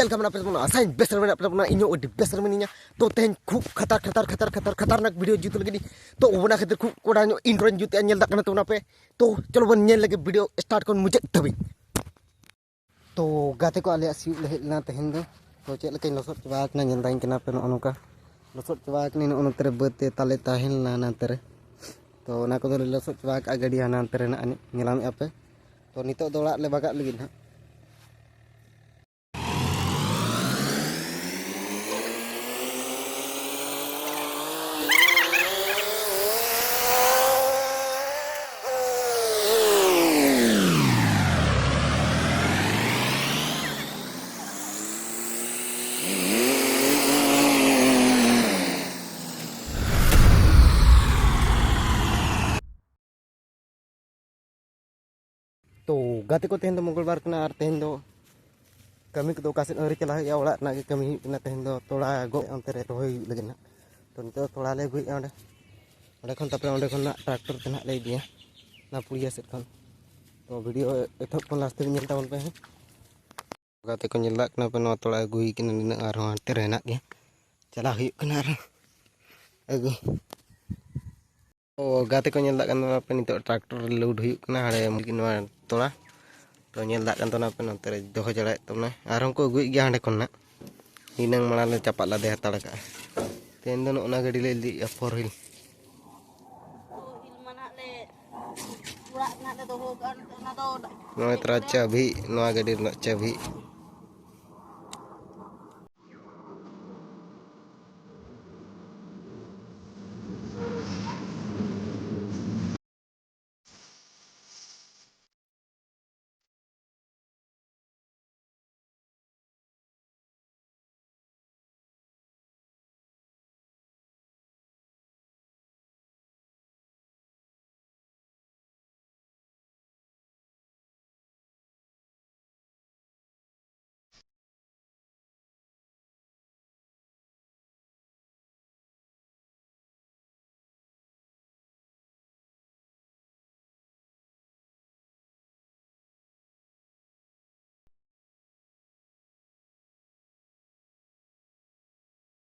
चल का पे आसाइन बेसर में पे इन बेसर में तो तेज खूब खतरनाक वीडियो जुत लगे तो ओना खातिर खूब कोड़ा इंट्रो जुते तो पे तो चलो बन लगे वीडियो स्टार्ट कर मुझे तभी तो गाते को आले सिउ लेना तेहन दो तो चेक लेके लसट चबाकना नेलदाइन कना पे नोका लसट चबाकनी नोतरे बते ताले ताहेन नानते तो ओना को लसट चबाक गाड़ी हानांते ना नेलाम पे तो नितो दो ओड़ा ले बागा लगी ना तो गाते को तेहन मंगलवार कना और तेहन दो कमी को कासेट अरी चला हुआ ओड़ा ना कमी हुई तेहन दो थोड़ा गो अंते रे रोहई लगे ना तो नितो थोड़ा ले गुई ओंडे ओंडे खन तापरे ओंडे खन ना ट्रैक्टर ते ना ले दिया ना पुलिया सेट खन तो वीडियो एथप खन लास्ट में नेल ताबन पे गाते को नेला कना पे नो थोड़ा गुई किन निना आर अंते रे ना गया चला हुई कना आर अगु तो गाते को नेला कना पे नितो ट्रैक्टर लोड हुई कना हाड़े मुकिन तोड़ा तो नेला कन तो ना पे नते रे दोहो जड़ाय तमने आर उनको अगुई गया हांडे खन ना इनंग माला ले चपा लादे हताड़ का तेन दो ओना गाड़ी ले इदी फोर व्हील नोय तरा चाबी नोआ गाड़ी रना चाबी